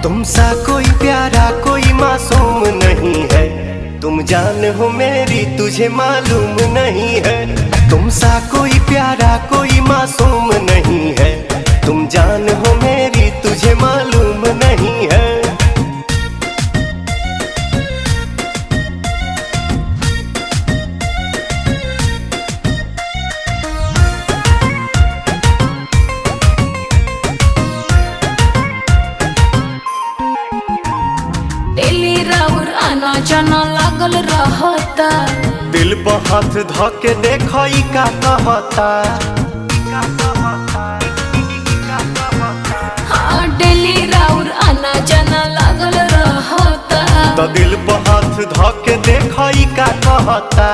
तुमसा कोई प्यारा कोई मासूम नहीं है, तुम जान हो मेरी तुझे मालूम नहीं है। तुमसा कोई प्यारा कोई मासूम नहीं है, तुम जान हो मेरी तुझे मालूम नहीं है। डेली राउर आना जाना लागल रहता, दिल पर हाथ धके देखो ई का कहता। हाँ डेली राउर आना जाना लागल रहता, तो दिल पर हाथ धके देखो ई का कहता।